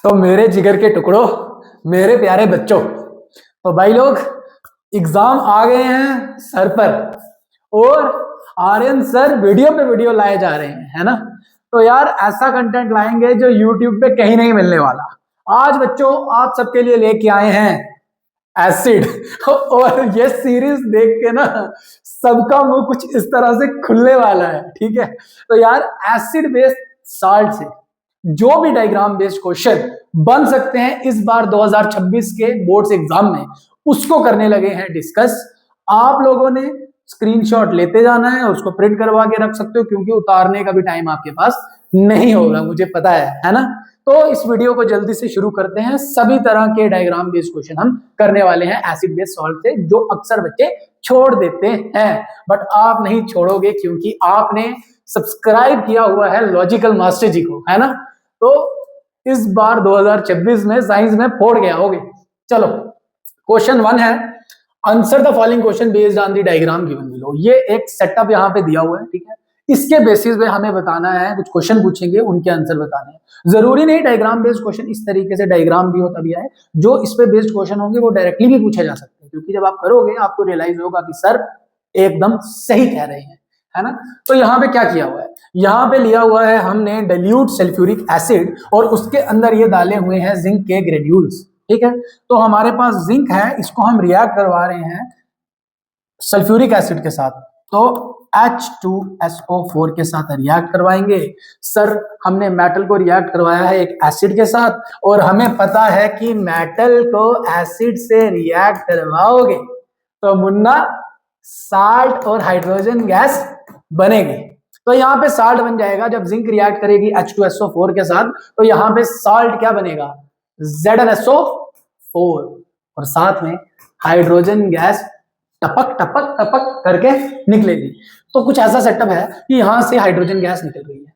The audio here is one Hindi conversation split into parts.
तो मेरे जिगर के टुकड़ों, मेरे प्यारे बच्चों, तो भाई लोग एग्जाम आ गए हैं सर पर और आर्यन सर वीडियो पे वीडियो लाए जा रहे हैं, है ना। तो यार ऐसा कंटेंट लाएंगे जो यूट्यूब पे कहीं नहीं मिलने वाला। आज बच्चों आप सबके लिए लेके आए हैं एसिड और ये सीरीज देख के ना सबका मुंह कुछ इस तरह से खुलने वाला है, ठीक है। तो यार एसिड बेस्ड साल्ट से जो भी डायग्राम बेस्ड क्वेश्चन बन सकते हैं इस बार 2026 के बोर्ड्स एग्जाम में, उसको करने लगे हैं डिस्कस। आप लोगों ने स्क्रीनशॉट लेते जाना है, उसको प्रिंट करवा के रख सकते हो क्योंकि उतारने का भी टाइम आपके पास नहीं होगा, मुझे पता है ना। तो इस वीडियो को जल्दी से शुरू करते हैं। सभी तरह के डायग्राम बेस्ड क्वेश्चन हम करने वाले हैं एसिड बेस्ड सॉल्ट से, जो अक्सर बच्चे छोड़ देते हैं, बट आप नहीं छोड़ोगे क्योंकि आपने सब्सक्राइब किया हुआ है लॉजिकल मास्टर जी को, है ना। तो इस बार 2026 में साइंस में फोड़ गया होगे। चलो क्वेश्चन 1 है, answer the following question based on the diagram given below. ये एक सेटअप यहाँ पे दिया हुआ है, ठीक है। इसके बेसिस पे हमें बताना है, कुछ क्वेश्चन पूछेंगे, उनके आंसर बताने हैं। जरूरी नहीं डायग्राम बेस्ड क्वेश्चन इस तरीके से डायग्राम भी हो तभी आए, जो इस पे बेस्ड क्वेश्चन होंगे वो डायरेक्टली भी पूछे जा सकते हैं, क्योंकि जब आप करोगे आपको रियलाइज होगा कि सर एकदम सही कह रहे हैं, है ना। तो यहाँ पे क्या किया हुआ है, यहाँ पे लिया हुआ है हमने डाइल्यूट सल्फ्यूरिक एसिड और उसके अंदर ये डाले हुए हैं जिंक के ग्रेन्यूल्स, ठीक है। तो हमारे पास जिंक है, इसको हम रिएक्ट करवा रहे हैं सल्फ्यूरिक एसिड के साथ, तो H2SO4 के साथ रिएक्ट करवाएंगे। सर हमने मेटल को रिएक्ट करवाया है एक एसिड के साथ, और हमें पता है कि मेटल को एसिड से रिएक्ट करवाओगे तो मुन्ना साल्ट और हाइड्रोजन गैस बनेगी। तो यहाँ पे साल्ट बन जाएगा, जब जिंक रिएक्ट करेगी H2SO4 के साथ तो यहाँ पे साल्ट क्या बनेगा, ZnSO4, और साथ में हाइड्रोजन गैस टपक टपक टपक करके निकलेगी। तो कुछ ऐसा सेटअप है कि यहां से हाइड्रोजन गैस निकल रही है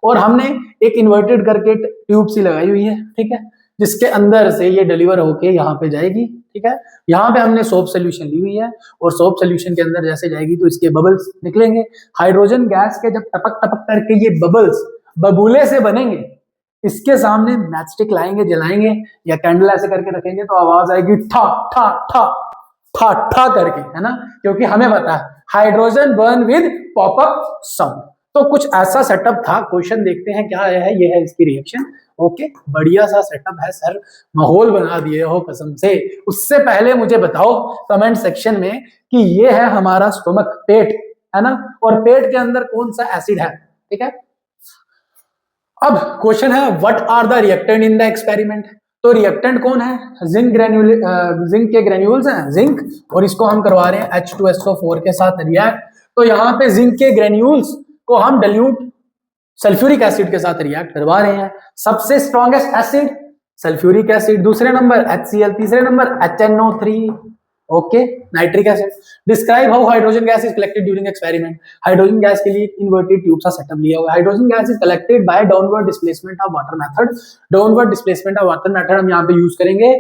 और हमने एक इन्वर्टेड करके ट्यूब सी लगाई हुई है, ठीक है, जिसके अंदर से ये डिलीवर होके यहाँ पे जाएगी, ठीक है। यहाँ पे हमने सोप सोल्यूशन ली हुई है और सोप सोल्यूशन के अंदर जैसे जाएगी तो इसके बबल्स निकलेंगे। हाइड्रोजन गैस के जब टपक टपक करके ये बबल्स बबूले से बनेंगे, इसके सामने मैचस्टिक लाएंगे, जलाएंगे या कैंडल ऐसे करके रखेंगे तो आवाज आएगी ठा ठा ठा ठा ठा करके, है ना, क्योंकि हमें पता है hydrogen burn with popup sound. तो कुछ ऐसा सेटअप था। क्वेश्चन देखते हैं क्या है, ये है इसकी रिएक्शन। ओके, बढ़िया सा सेटअप है सर, माहौल बना दिए हो कसम से। उससे पहले मुझे बताओ कमेंट सेक्शन में कि ये है हमारा स्टोमक, पेट, है ना, और पेट के अंदर कौन सा एसिड है, ठीक है। अब क्वेश्चन है what are the reactant in the experiment. तो रिएक्टेंट कौन है, जिंक जिंक के ग्रेन्यूल्स हैं, जिंक, और इसको हम करवा रहे हैं H2SO4 के साथ रिएक्ट। तो यहाँ पे जिंक के ग्रेन्यूल्स को हम डाइल्यूट सल्फ्यूरिक एसिड के साथ रिएक्ट करवा रहे हैं। सबसे स्ट्रॉन्गेस्ट एसिड सल्फ्यूरिक एसिड, दूसरे नंबर HCl, तीसरे नंबर HNO3, okay, nitric acid. Describe how hydrogen gas is collected during experiment. Hydrogen gas के लिए इन्वर्टेड ट्यूब सा सेटअप लिया हुआ है। Hydrogen gas is collected by downward displacement of water method. Downward displacement of water method हम यहाँ पे यूज करेंगे।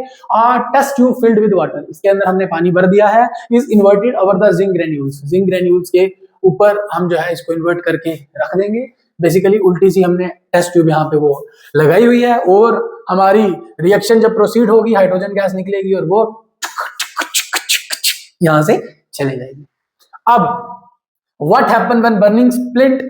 Test tube filled with water, इसके अंदर हमने पानी भर दिया है। Is inverted over the zinc granules, zinc granules के ऊपर हम जो है इसको इन्वर्ट करके रख देंगे। बेसिकली उल्टी सी हमने टेस्ट ट्यूब यहाँ पे वो लगाई हुई है, और हमारी रिएक्शन जब प्रोसीड होगी हाइड्रोजन गैस निकलेगी और वो यहां से चले जाएगी। अब what happen when burning splint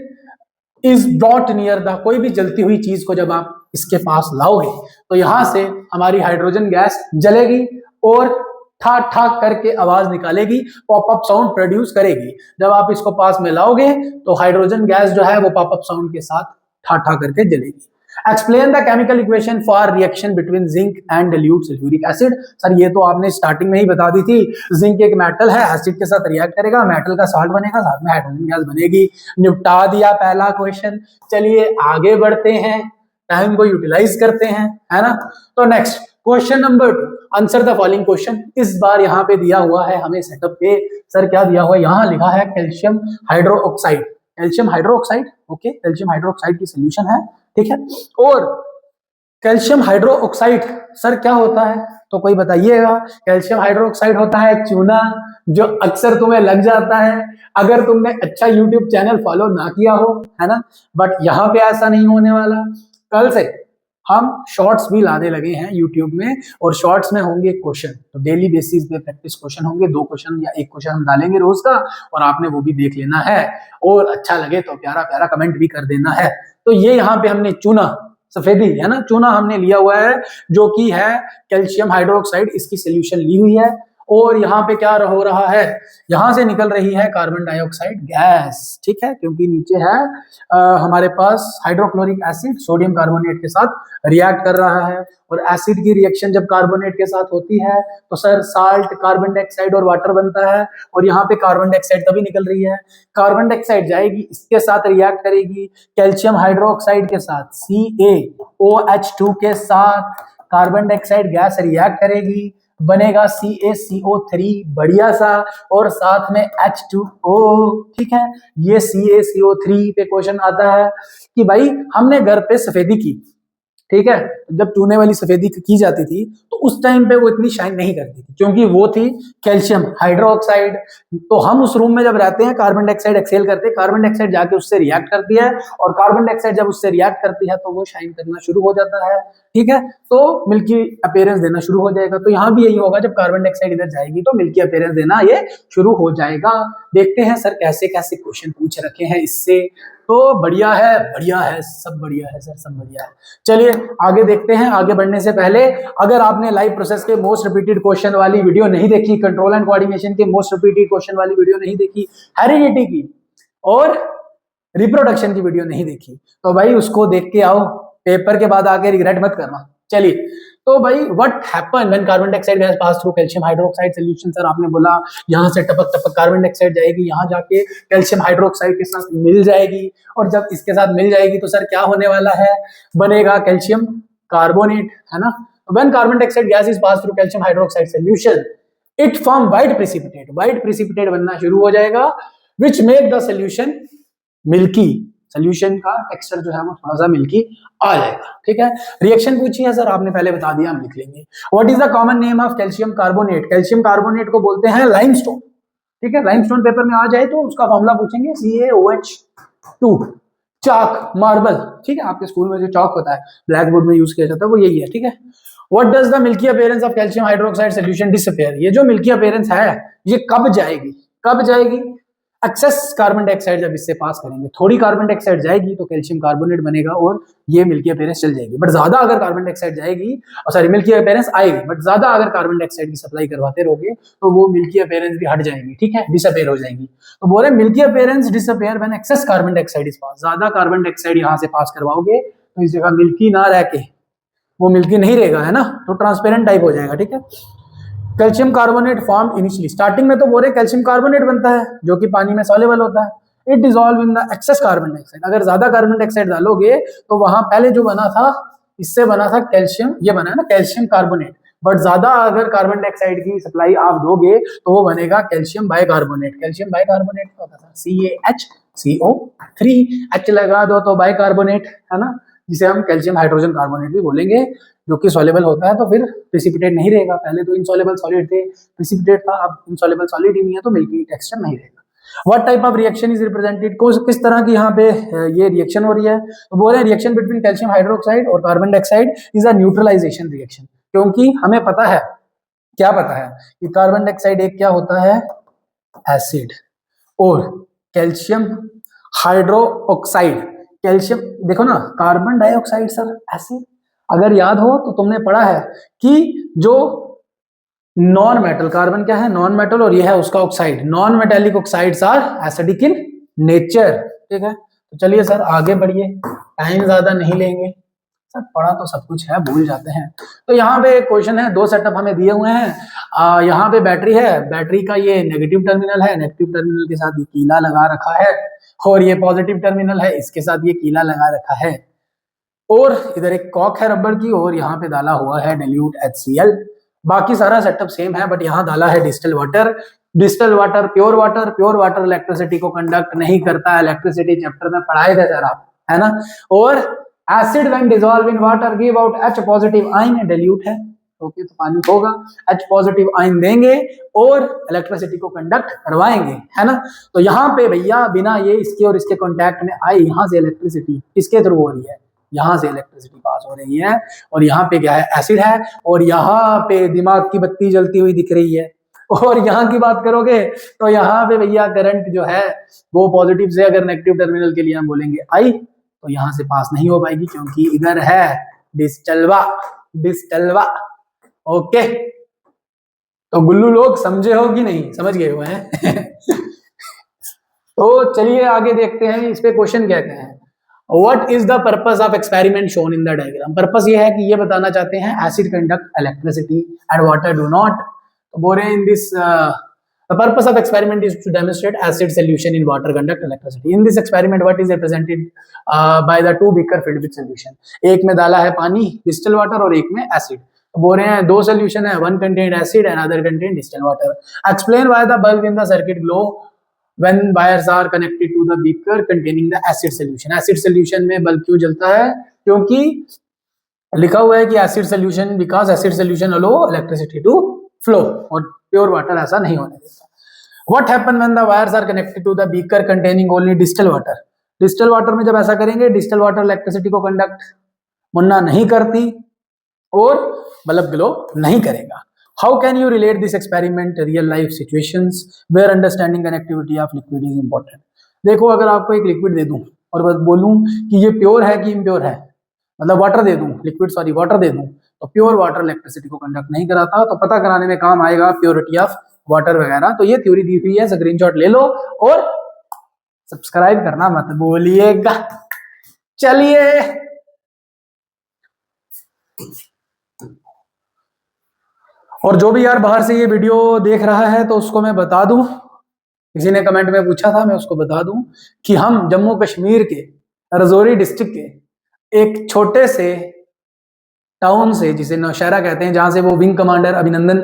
is brought near the, कोई भी जलती हुई चीज को जब आप इसके पास लाओगे तो यहां से हमारी हाइड्रोजन गैस जलेगी और ठा ठा करके आवाज निकालेगी, पॉपअप साउंड प्रोड्यूस करेगी। जब आप इसको पास में लाओगे तो हाइड्रोजन गैस जो है वो पॉपअप साउंड के साथ ठा ठा करके जलेगी। Explain the chemical equation for reaction between zinc and dilute sulphuric acid. Sir ये तो आपने स्टार्टिंग में ही बता दी थी, जिंक एक मेटल है, एसिड के साथ रिएक्ट करेगा, मेटल का सॉल्ट बनेगा, साथ में हाइड्रोजन गैस बनेगी। निपटा दिया पहला क्वेश्चन। चलिए आगे बढ़ते हैं, टाइम को यूटिलाइज करते हैं, है ना। तो next question number 2, answer the following question. इस बार यहाँ पे दिया हुआ है हमें सेटअप पे, सर क्या दिया हुआ है, यहाँ लिखा है calcium hydroxide, calcium hydroxide, okay, calcium hydroxide की सोल्यूशन है, ठीक है। और कैल्शियम हाइड्रोक्साइड सर क्या होता है, तो कोई बताइएगा। कैल्शियम हाइड्रोक्साइड होता है चूना, जो अक्सर तुम्हें लग जाता है अगर तुमने अच्छा यूट्यूब चैनल फॉलो ना किया हो, है ना। बट यहाँ पे ऐसा नहीं होने वाला। कल से हम शॉर्ट्स भी लाने लगे हैं यूट्यूब में, और शॉर्ट्स में होंगे क्वेश्चन, तो डेली बेसिस पे प्रैक्टिस क्वेश्चन होंगे, 2 क्वेश्चन या 1 क्वेश्चन हम डालेंगे रोज का, और आपने वो भी देख लेना है, और अच्छा लगे तो प्यारा प्यारा कमेंट भी कर देना है। तो ये यहाँ पे हमने चूना सफेदी है ना, चूना हमने लिया हुआ है जो कि है कैल्शियम हाइड्रोक्साइड, इसकी सोल्यूशन ली हुई है, और यहाँ पे क्या हो रहा है, यहाँ से निकल रही है कार्बन डाइऑक्साइड गैस, ठीक है, क्योंकि नीचे है हमारे पास हाइड्रोक्लोरिक एसिड सोडियम कार्बोनेट के साथ रिएक्ट कर रहा है, और एसिड की रिएक्शन जब कार्बोनेट के साथ होती है तो सर साल्ट, कार्बन डाइऑक्साइड और वाटर बनता है, और यहाँ पे कार्बन डाइऑक्साइड तभी निकल रही है, कार्बन डाइऑक्साइड जाएगी, इसके साथ रिएक्ट करेगी कैल्शियम हाइड्रोक्साइड के साथ, CaOH2 के साथ कार्बन डाइऑक्साइड गैस रिएक्ट करेगी, बनेगा CaCO3 बढ़िया सा, और साथ में H2O, ठीक है। ये CaCO3 पे क्वेश्चन आता है कि भाई हमने घर पे सफेदी की, ठीक है, जब चूने वाली सफेदी की जाती थी तो उस टाइम पे वो इतनी शाइन नहीं करती थी क्योंकि वो थी कैल्शियम हाइड्रोक्साइड। तो हम उस रूम में जब रहते हैं, कार्बन डाइऑक्साइड एक्सेल करते हैं, कार्बन डाइऑक्साइड जाके उससे रिएक्ट करती है, और कार्बन डाइऑक्साइड जब उससे रिएक्ट करती है तो वो शाइन करना शुरू हो जाता है, ठीक है, तो मिल्की अपीयरेंस देना शुरू हो जाएगा। तो यहाँ भी यही होगा, जब कार्बन डाइऑक्साइड इधर जाएगी तो मिल्की अपीयरेंस देना ये शुरू हो जाएगा। देखते हैं सर कैसे कैसे क्वेश्चन पूछ रखे हैं इससे, तो बढ़िया है, सब बढ़िया है सर, सब बढ़िया है। चलिए आगे देखते हैं। आगे बढ़ने से पहले अगर आपने लाइव प्रोसेस के मोस्ट रिपीटेड क्वेश्चन वाली वीडियो नहीं देखी, कंट्रोल एंड कोऑर्डिनेशन के मोस्ट रिपीटेड क्वेश्चन वाली वीडियो नहीं देखी, हेरिडिटी की और रिप्रोडक्शन की वीडियो नहीं देखी, तो भाई उसको देख के आओ, पेपर के बाद आके रिग्रेट मत करना। चलिए, तो भाई what happen when carbon dioxide gas pass through calcium hydroxide solution, sir आपने बोला यहाँ से टपक टपक कार्बन डाइऑक्साइड जाएगी, यहाँ जाके कैल्शियम हाइड्रोक्साइड के साथ मिल जाएगी, और जब इसके साथ मिल जाएगी तो सर क्या होने वाला है, बनेगा कैल्शियम कार्बोनेट, है ना। When carbon dioxide gas is pass through calcium hydroxide solution it form white precipitate बनना शुरू हो जाएगा, which make the solution milky, solution का टेक्सचर जो है वो थोड़ा सा मिल्की आ जाएगा, ठीक है। रिएक्शन पूछी है सर, आपने पहले बता दिया, हम लिख लेंगे। What is the common name of calcium carbonate, calcium carbonate को बोलते हैं लाइमस्टोन, ठीक है। लाइमस्टोन पेपर में आ जाए तो उसका फॉर्मूला पूछेंगे CaOH2, चाक, मार्बल, ठीक है, आपके स्कूल में जो चौक होता है ब्लैक बोर्ड में यूज किया जाता है वो यही है, ठीक है। What does the milky appearance of calcium hydroxide solution disappear, ये जो मिल्की अपीयरेंस है ये कब जाएगी, एक्सेस कार्बन डाइऑक्साइड जब इससे पास करेंगे, थोड़ी कार्बन डाइऑक्साइड जाएगी तो कैल्शियम कार्बोनेट बनेगा और ये मिल्की अपीयरेंस चल जाएगी। बट ज्यादा अगर कार्बन डाइऑक्साइड जाएगी, सॉरी मिल्की अपीयरेंस आएगी, बट ज्यादा अगर कार्बन डाइऑक्साइड की सप्लाई करवाते रहोगे तो वो मिल्की अपीयरेंस भी हट जाएगी, ठीक है, डिसअपीयर हो जाएगी। तो बोले milky appearance disappear when excess carbon dioxide is pass, ज्यादा कार्बन डाइऑक्साइड यहाँ से पास करवाओगे तो इस जगह मिल्की ना रह के वो मिल्की नहीं रहेगा, है ना, तो ट्रांसपेरेंट टाइप हो जाएगा, ठीक है। Calcium carbonate form initially, starting में तो बोले कैल्शियम कार्बोनेट बनता है जो कि पानी में सॉल्युबल होता है, it dissolve in the excess carbon dioxide, अगर ज्यादा कार्बन डाइऑक्साइड डालोगे तो वहां पहले जो बना था इससे बना था कैल्शियम, ये बना है ना कैल्शियम कार्बोनेट, बट ज्यादा अगर कार्बन डाइऑक्साइड की सप्लाई आप दोगे तो वो बनेगा कैल्शियम बाइकार्बोनेट, कैल्शियम बाइकार्बोनेट का होता था CaHCO3, H लगा दो तो बाइकार्बोनेट, है ना, जिसे हम कैल्शियम हाइड्रोजन कार्बोनेट भी बोलेंगे, जो कि सॉल्युबल होता है तो फिर प्रेसिपिटेट नहीं रहेगा, पहले तो इनसॉल्युबल सॉलिड थे, प्रेसिपिटेट था, अब इनसॉल्युबल सॉलिड ही नहीं है तो मिल्की टेक्सचर नहीं रहेगा। What type of reaction is represented, किस तरह की यहाँ पे ये रिएक्शन हो रही है, तो बोल रहे हैं रिएक्शन बिटवीन कैल्शियम हाइड्रोक्साइड और carbon dioxide is a neutralisation reaction, क्योंकि हमें पता है, क्या पता है कि कार्बन डाइऑक्साइड एक क्या होता है, एसिड, और कैल्शियम हाइड्रोक्साइड, कैल्शियम देखो ना, कार्बन डाइऑक्साइड सर एसिड, अगर याद हो तो तुमने पढ़ा है कि जो नॉन मेटल, कार्बन क्या है नॉन मेटल, और यह है उसका oxide, non metallic oxides are acidic in nature, ठीक है। तो चलिए सर आगे बढ़िए, टाइम ज्यादा नहीं लेंगे सर, पढ़ा तो सब कुछ है, भूल जाते हैं। तो यहाँ पे क्वेश्चन है, 2 सेटअप हमें दिए हुए हैं, यहाँ पे बैटरी है, बैटरी का ये नेगेटिव टर्मिनल है, नेगेटिव टर्मिनल के साथ ये कीला लगा रखा है, और ये पॉजिटिव टर्मिनल है, इसके साथ ये कीला लगा रखा है, और इधर एक कॉक है रबर की, और यहाँ पे डाला हुआ है dilute HCl। बाकी सारा सेटअप सेम है, बट यहाँ डाला है distil water, pure water electricity को कंडक्ट नहीं करता है, इलेक्ट्रिसिटी चैप्टर में पढ़ाए थे सर आप, है ना। और acid when dissolve in water give out H positive ion, dilute है, ओके, तो पानी होगा, H पॉजिटिव आयन देंगे और इलेक्ट्रिसिटी को कंडक्ट करवाएंगे, है ना। तो यहाँ पे भैया बिना ये इसके और इसके कॉन्टैक्ट में आए, यहाँ से इलेक्ट्रिसिटी किसके थ्रू हो रही है, यहाँ से इलेक्ट्रिसिटी पास हो रही है, और यहाँ पे क्या है, एसिड है, और यहाँ पे दिमाग की बत्ती जलती हुई दिख रही है। और यहाँ की बात करोगे तो यहाँ पे भैया करंट जो है वो पॉजिटिव से अगर नेगेटिव टर्मिनल के लिए हम बोलेंगे आई, तो यहाँ से पास नहीं हो पाएगी क्योंकि इधर है डिस्टलवा, डिस्टलवा। ओके, तो गुल्लू लोग समझे हो कि नहीं, समझ गए हो हैं? तो चलिए आगे देखते हैं इस पे क्वेश्चन क्या क्या है। What is the purpose of experiment shown in the diagram? Purpose ये है कि ये बताना चाहते हैं acid conduct electricity and water do not. तो बोल रहे हैं in this the purpose of experiment is to demonstrate acid solution in water conduct electricity. In this experiment, what is represented by the two beaker filled with solution? एक में डाला है पानी डिस्टिल वाटर और एक में एसिड। तो बोल रहे हैं दो सोल्यूशन है, one contained acid and other contained distilled water. Explain why the bulb in the circuit glow when wires are connected to the beaker containing the acid solution. Acid solution में बल्ब क्यों जलता है? क्योंकि लिखा हुआ है कि acid solution because acid solution allow electricity to flow, और प्योर वाटर ऐसा नहीं होने देता। What happen when the wires are connected to the beaker containing only distilled water? Distil water में जब ऐसा करेंगे, डिस्टिल वाटर इलेक्ट्रिसिटी को कंडक्ट मुन्ना नहीं करती और बल्ब ग्लो नहीं करेगा। How can you relate this experiment to real life situations where understanding connectivity of liquid is important? देखो, अगर आपको एक लिक्विड दे दूं और बस बोलूं कि ये प्योर है कि इम्प्योर है, मतलब वाटर दे दूं, लिक्विड सॉरी वाटर दे दूं, तो प्योर वाटर इलेक्ट्रिसिटी को कंडक्ट नहीं कराता, तो पता कराने में काम आएगा प्योरिटी ऑफ वाटर वगैरह। तो ये थ्योरी दी हुई है, स्क्रीनशॉट ले लो और सब्सक्राइब करना मत बोलिएगा। चलिए और जो भी यार बाहर से ये वीडियो देख रहा है तो उसको मैं बता दूं, किसी ने कमेंट में पूछा था, मैं उसको बता दूं कि हम जम्मू कश्मीर के राजौरी डिस्ट्रिक्ट के एक छोटे से टाउन से, जिसे नौशहरा कहते हैं, जहां से वो विंग कमांडर अभिनंदन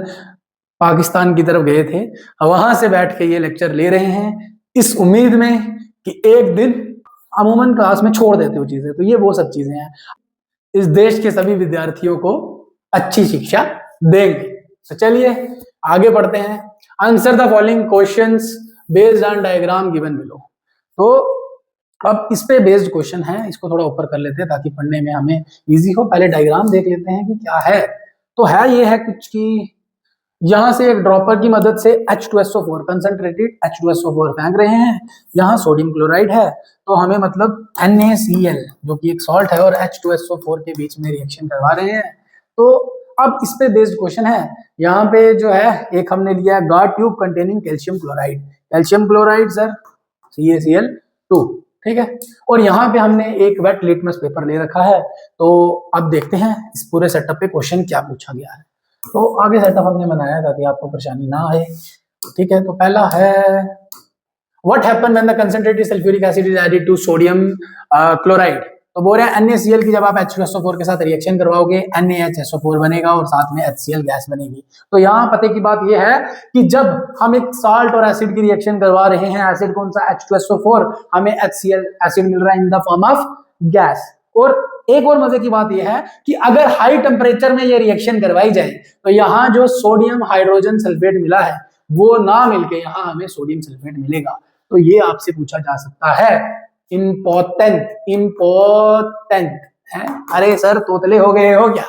पाकिस्तान की तरफ गए थे, वहां से बैठ के ये लेक्चर ले रहे हैं इस उम्मीद में कि एक दिन अमूमन क्लास में छोड़ देते हो चीजें। तो ये वो सब चीजें हैं, इस देश के सभी विद्यार्थियों को अच्छी शिक्षा देंगे। तो चलिए आगे बढ़ते हैं। Answer the following questions based on diagram given below. तो अब इस पे बेस्ड क्वेश्चन है, इसको थोड़ा ऊपर कर लेते हैं ताकि पढ़ने में हमें इजी हो। पहले डायग्राम देख लेते हैं कि क्या है। तो है ये है कुछ कि यहां से एक ड्रॉपर की मदद से H2SO4 कंसंट्रेटेड H2SO4 फेंक रहे हैं, यहाँ सोडियम क्लोराइड है, तो हमें मतलब NaCl जो कि एक सॉल्ट है और H2SO4 के बीच में रिएक्शन करवा रहे हैं। तो अब इस पे बेस्ड क्वेश्चन है। यहाँ पे जो है एक हमने लिया है guard tube containing calcium chloride sir CaCl2, ठीक है। और यहाँ पे हमने एक वेट लिटमस पेपर ले रखा है। तो अब देखते हैं इस पूरे सेटअप पे क्वेश्चन क्या पूछा गया है। तो आगे सेटअप हमने बनाया ताकि आपको परेशानी ना आए, ठीक है। तो पहला है what happen when the concentrated sulphuric acid is added to sodium chloride. तो बोल रहे हैं NaCl की जब आप H2SO4 के साथ रिएक्शन करवाओगे NaHSO4 बनेगा और साथ में HCl गैस बनेगी। तो यहाँ पते की बात यह है कि जब हम एक साल्ट और एसिड की रिएक्शन करवा रहे हैं, एसिड कौन सा H2SO4, हमें HCl एसिड मिल रहा है in the form of gas. और एक और मजे की बात यह है कि अगर हाई टेम्परेचर में ये रिएक्शन करवाई जाए तो यहाँ जो सोडियम हाइड्रोजन सल्फेट मिला है वो ना मिलके यहाँ हमें सोडियम सल्फेट मिलेगा। तो ये आपसे पूछा जा सकता है, इम्पोर्टेंट है। अरे सर तोतले हो गए हो क्या?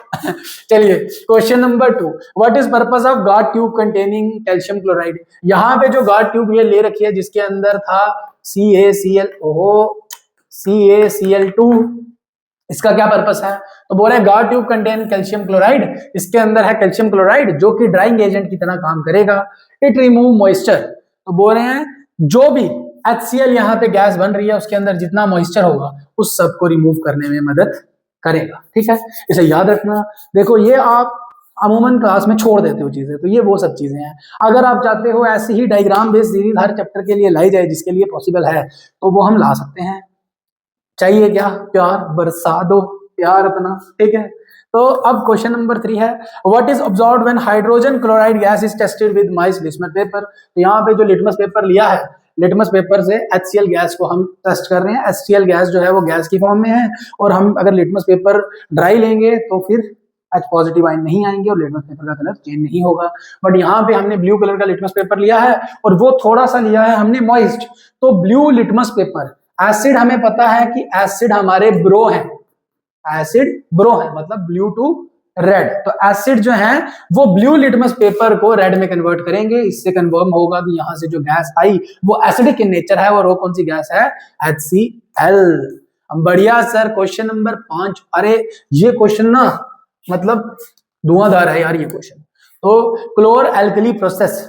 चलिए question number 2, what is purpose of guard tube containing calcium chloride. यहाँ पे जो गार्ड ट्यूब ये ले रखी है जिसके अंदर था CaCl2, इसका क्या पर्पस है? तो बोल रहे हैं guard tube contain calcium chloride, इसके अंदर है कैल्शियम क्लोराइड जो कि ड्राइंग एजेंट की तरह काम करेगा। It remove moisture. तो बोल रहे हैं जो भी HCl यहाँ पे गैस बन रही है उसके अंदर जितना मॉइस्चर होगा उस सब को रिमूव करने में मदद करेगा, ठीक है। इसे याद रखना। देखो ये आप अमूमन क्लास में छोड़ देते हो चीजें, तो ये वो सब चीजें हैं। अगर आप चाहते हो ऐसी ही डायग्राम बेस्ड सीरीज हर चैप्टर के लिए लाई जाए, जिसके लिए पॉसिबल है, तो वो हम ला सकते हैं। चाहिए क्या? प्यार बरसा दो, प्यार अपना, ठीक है। तो अब क्वेश्चन नंबर 3 है what is observed when hydrogen chloride gas is tested with mice litmus paper. तो यहाँ पे जो लिटमस पेपर लिया है, लिटमस पेपर से HCl गैस को हम टेस्ट कर रहे हैं। HCl गैस जो है वो गैस की फॉर्म में है, और हम अगर लिटमस पेपर ड्राई लेंगे तो फिर H पॉजिटिव आयन नहीं आएंगे और लिटमस पेपर का कलर चेंज नहीं होगा। बट यहाँ पे हमने ब्लू कलर का लिटमस पेपर लिया है और वो थोड़ा सा लिया है हमने मॉइस्ट। तो ब्लू लिटमस पेपर, एसिड हमें पता है कि एसिड हमारे ब्रो हैं, एसिड ब्रो है, मतलब ब्लू टू रेड। तो एसिड जो है वो ब्लू लिटमस पेपर को रेड में कन्वर्ट करेंगे। इससे कन्फर्म होगा कि यहाँ से जो गैस आई वो एसिडिक इन नेचर है, और वो कौन सी गैस है? HCl। बढ़िया सर, क्वेश्चन नंबर 5। अरे ये क्वेश्चन ना मतलब धुआंधार है यार ये क्वेश्चन। तो क्लोर एल्कली प्रोसेस,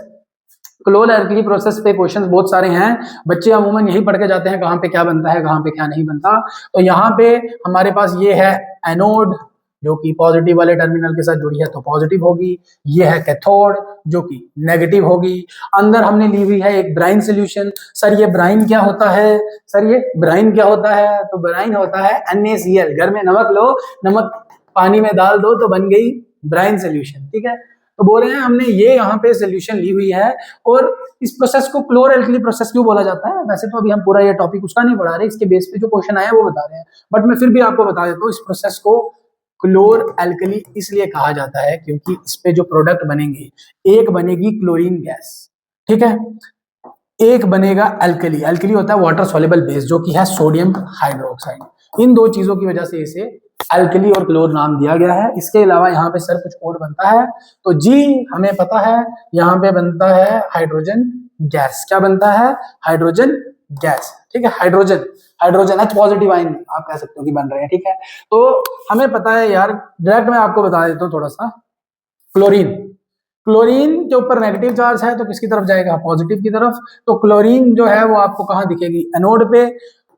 क्लोर एल्कली प्रोसेस पे क्वेश्चंस बहुत सारे हैं। बच्चे अमूमन यही पढ़ के जाते हैं कहाँ पे क्या बनता है, कहाँ पे क्या नहीं बनता। तो यहाँ पे हमारे पास ये है एनोड, जो कि पॉजिटिव वाले टर्मिनल के साथ जुड़ी है तो पॉजिटिव होगी। ये है कैथोड, जो कि नेगेटिव होगी। अंदर हमने ली हुई है एक ब्राइन सोल्यूशन। सर ये ब्राइन क्या होता है? सर ये ब्राइन क्या होता है? तो ब्राइन होता है NaCl। घर में नमक लो, नमक पानी में डाल दो तो बन गई ब्राइन सोल्यूशन, ठीक है। तो बोल रहे हैं हमने ये यहाँ पे सोल्यूशन ली हुई है, और इस प्रोसेस को क्लोर एल्कली प्रोसेस क्यों बोला जाता है? वैसे तो अभी हम पूरा ये टॉपिक उसका नहीं पढ़ा रहे, इसके बेस पे जो क्वेश्चन आया वो बता रहे हैं, बट मैं फिर भी आपको बता देता हूँ इस प्रोसेस को क्लोर एल्कली इसलिए कहा जाता है क्योंकि इस पे जो प्रोडक्ट बनेंगे, एक बनेगी क्लोरीन गैस, ठीक है, एक बनेगा एल्कली। एल्कली होता है वाटर सॉल्युबल बेस, जो कि है सोडियम हाइड्रोक्साइड। इन दो चीजों की वजह से इसे एल्कली और क्लोर नाम दिया गया है। इसके अलावा यहाँ पे सर कुछ और बनता है, तो जी हमें पता है यहाँ पे बनता है हाइड्रोजन गैस। क्या बनता है? हाइड्रोजन गैस, ठीक है। Hydrogen hydrogen H positive ion आप कह सकते हो कि बन रहे हैं, ठीक है। तो हमें पता है यार, डायरेक्ट मैं आपको बता देता हूँ थोड़ा सा। क्लोरीन, क्लोरीन के ऊपर नेगेटिव चार्ज है तो किसकी तरफ जाएगा? पॉजिटिव की तरफ। तो क्लोरीन जो है वो आपको कहाँ दिखेगी? एनोड पे।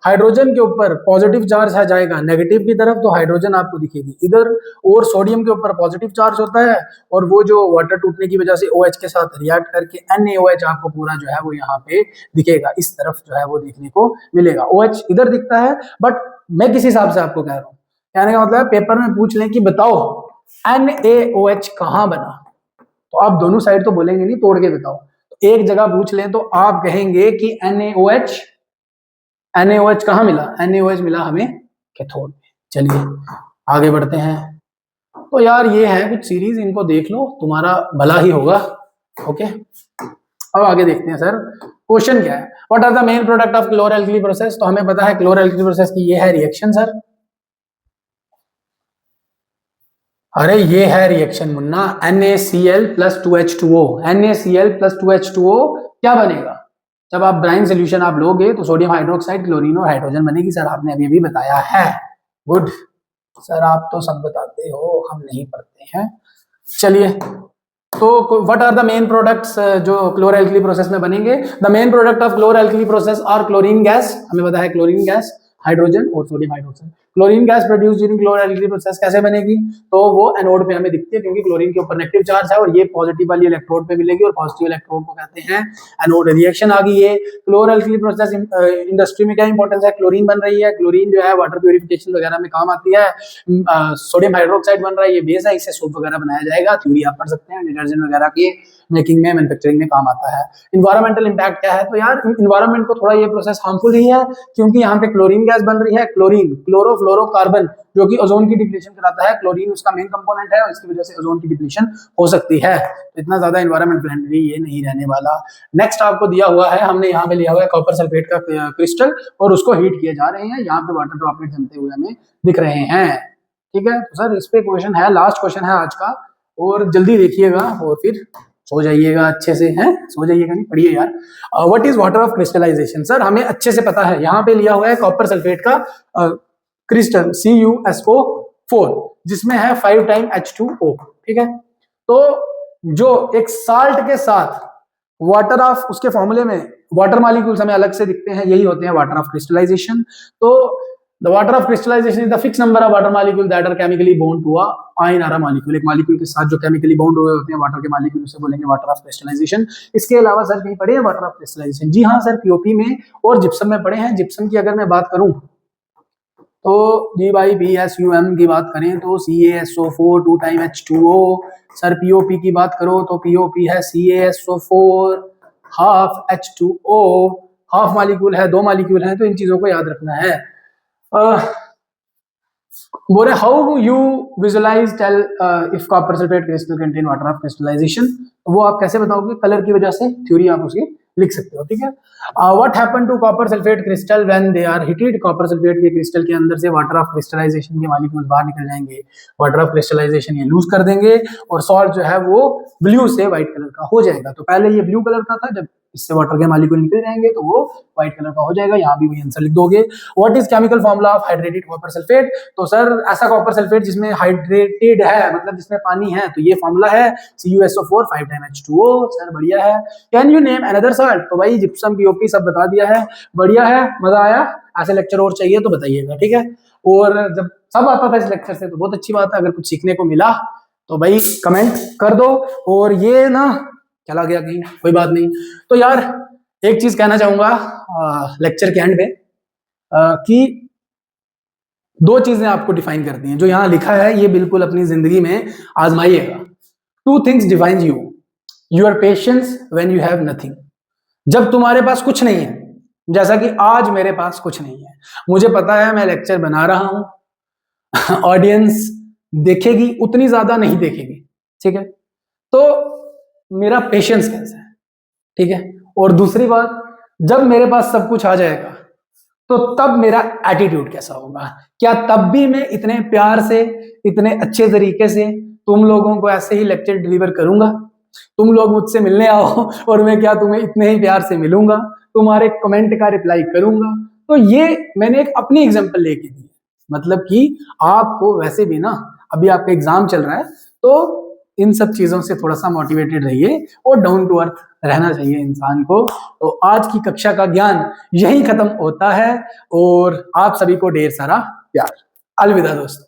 हाइड्रोजन के ऊपर पॉजिटिव चार्ज है जाएगा नेगेटिव की तरफ, तो हाइड्रोजन आपको दिखेगी इधर। और सोडियम के ऊपर पॉजिटिव चार्ज होता है, और वो जो वाटर टूटने की वजह से OH के साथ रिएक्ट करके NaOH आपको पूरा जो है वो यहाँ पे दिखेगा, इस तरफ जो है वो देखने को मिलेगा। OH इधर दिखता है, बट मैं किस हिसाब से आपको कह रहा हूँ, कहने का मतलब पेपर में पूछ लें कि बताओ NaOH कहाँ बना, तो आप दोनों साइड तो बोलेंगे नहीं, तोड़ के बताओ। तो एक जगह पूछ लें तो आप कहेंगे कि NaOH कहाँ मिला? NaOH मिला हमें कैथोड में। चलिए आगे बढ़ते हैं। तो यार ये है कुछ सीरीज, इनको देख लो, तुम्हारा भला ही होगा। ओके, अब आगे देखते हैं सर क्वेश्चन क्या है। What are the main product of chlor alkali process? तो हमें पता है क्लोर एल्कली प्रोसेस की ये है रिएक्शन सर। अरे ये है reaction Munna, NaCl + 2H2O। NaCl + 2H2O क्या बनेगा? जब आप ब्राइन सोल्यूशन आप लोगे तो सोडियम हाइड्रोक्साइड, क्लोरीन और हाइड्रोजन बनेगी। सर आपने अभी भी बताया है, गुड सर, आप तो सब बताते हो, हम नहीं पढ़ते हैं। चलिए, तो what are the main products जो क्लोर एल्कली प्रोसेस में बनेंगे? The main product of chlor alkali process are chlorine gas. हमें पता है क्लोरीन गैस, हाइड्रोजन और sodium hydroxide. Chlorine gas produce during chlor alkali process कैसे बनेगी? तो वो एनोड पे हमें दिखती है, क्योंकि क्लोरीन के ऊपर नेगेटिव चार्ज है और ये पॉजिटिव वाली इलेक्ट्रोड पे मिलेगी, और पॉजिटिव इलेक्ट्रोड को कहते हैं एनोड। रिएक्शन आ गई है। क्लोर एल्कली प्रोसेस इंडस्ट्री में क्या इंपॉर्टेंस है? क्लोरीन बन रही है। क्लोरीन जो है वाटर प्यूरिफिकेशन वगैरह में काम आती है। सोडियम हाइड्रोक्साइड बन रहा है, ये बेस है, इससे सोप वगैरह बनाया जाएगा। थ्योरी आप पढ़ सकते हैं, डिटर्जेंट वगैरह की मेकिंग में, मैन्युफैक्चरिंग में काम आता है। इन्वायरमेंटल इंपैक्ट क्या है? तो यार इन्वायरमेंट को थोड़ा ये प्रोसेस हार्मफुल ही है, क्योंकि यहाँ पे क्लोरीन गैस बन रही है। क्लोरीन क्लोरोफ्लोरोकार्बन, जो कि ओजोन की डिप्लीशन कराता है। क्लोरीन उसका मेन कंपोनेंट है, और इसकी वजह से ओजोन की डिप्लीशन हो सकती है। तो इतना ज्यादा एनवायरमेंट फ्रेंडली ये नहीं रहने वाला। नेक्स्ट आपको दिया हुआ है, हमने यहाँ पे लिया हुआ है कॉपर सल्फेट का क्रिस्टल, और उसको हीट किए जा रहे हैं। यहाँ पे वाटर ड्रॉपलेट जमते हुए हमें दिख रहे हैं, ठीक है। तो सर इस पे क्वेश्चन है, लास्ट क्वेश्चन है आज का, और जल्दी देखिएगा और फिर सो जाइएगा अच्छे से, हैं? सो जाइएगा नहीं, पढ़िए यार। What is water of crystallisation? Sir हमें अच्छे से पता है, यहाँ पे लिया हुआ है कॉपर सल्फेट का क्रिस्टल CuSO4, जिसमें है 5 टाइम H2O, ठीक है। तो जो एक साल्ट के साथ वाटर ऑफ, उसके फॉर्मूले में वाटर मॉलिक्यूल्स हमें अलग से दिखते हैं, यही होते हैं वाटर ऑफ क्रिस्टलाइजेशन। तो the water of crystallization is the fixed number of water molecule that are chemically bound to a ion or a molecule। एक मॉलिक्यूल के साथ जो केमिकली बॉन्ड हुए होते हैं वाटर के मॉलिक्यूल, उसे बोलेंगे वाटर ऑफ क्रिस्टलाइजेशन। इसके अलावा सर कहीं पढ़े हैं वाटर ऑफ क्रिस्टलाइजेशन? जी हाँ सर, पीओपी में और जिप्सम में पढ़े हैं। जिप्सम की अगर मैं बात करूं तो जी भाई PSUM की बात करें तो CaSO4 2 time H2O। Sir POP की बात करो तो पीओपी है CaSO4 half H2O। Half molecule है, 2 मॉलिक्यूल हैं, तो इन चीजों को याद रखना है। बोले how you visualise tell if copper sulphate crystal contain water of crystallisation? वो आप कैसे बताओगे? कलर की वजह से, थ्योरी आप उसकी लिख सकते हो, ठीक है। What happen to copper sulphate crystal when they are heated. Copper sulphate के क्रिस्टल के अंदर से वाटर ऑफ क्रिस्टलाइजेशन के मॉलिक्यूल बाहर निकल जाएंगे, वाटर ऑफ क्रिस्टलाइजेशन ये लूज कर देंगे और सॉल्ट जो है वो ब्लू से व्हाइट कलर का हो जाएगा। तो पहले ये ब्लू कलर का था, जब इससे वाटर के मॉलिक्यूल निकल जाएंगे तो वो व्हाइट कलर का हो जाएगा। यहाँ भी वही आंसर लिख दोगे। What is chemical formula of hydrated copper sulphate. तो सर ऐसा कॉपर सल्फेट जिसमें हाइड्रेटेड है, मतलब जिसमें पानी है, तो ये फॉर्मूला है CuSO4 5 H2O। सर बढ़िया है। Can you name another salt. तो भाई जिप्सम, पीओपी सब बता दिया है। बढ़िया है, मजा आया। ऐसे लेक्चर और चाहिए तो बताइएगा, ठीक है। और जब सब आता था इस लेक्चर से तो बहुत अच्छी बात है। अगर कुछ सीखने को मिला तो भाई कमेंट कर दो। और ये ना चला गया कहीं, कोई बात नहीं। तो यार एक चीज कहना चाहूंगा लेक्चर के एंड पे कि 2 चीजें आपको डिफाइन करती हैं। जो यहाँ लिखा है ये बिल्कुल अपनी जिंदगी में आजमाइएगा। 2 things define you, your patience when you have nothing. जब तुम्हारे पास कुछ नहीं है, जैसा कि आज मेरे पास कुछ नहीं है, मुझे पता है मैं लेक्चर बना रहा हूं, ऑडियंस देखेगी, उतनी ज्यादा नहीं देखेगी, ठीक है। तो मेरा पेशेंस कैसा है, ठीक है। और दूसरी बात, जब मेरे पास सब कुछ आ जाएगा तो तब मेरा एटीट्यूड कैसा होगा। क्या तब भी मैं इतने प्यार से, इतने अच्छे तरीके से तुम लोगों को ऐसे ही लेक्चर डिलीवर करूंगा। तुम लोग मुझसे मिलने आओ और मैं क्या तुम्हें इतने ही प्यार से मिलूंगा, तुम्हारे कमेंट का रिप्लाई करूंगा। तो ये मैंने एक अपनी एग्जांपल लेके दी, मतलब कि आपको वैसे भी ना अभी आपका एग्जाम चल रहा है, तो इन सब चीजों से थोड़ा सा मोटिवेटेड रहिए और डाउन टू अर्थ रहना चाहिए इंसान को। तो आज की कक्षा का ज्ञान यही खत्म होता है और आप सभी को ढेर सारा प्यार। अलविदा दोस्तों।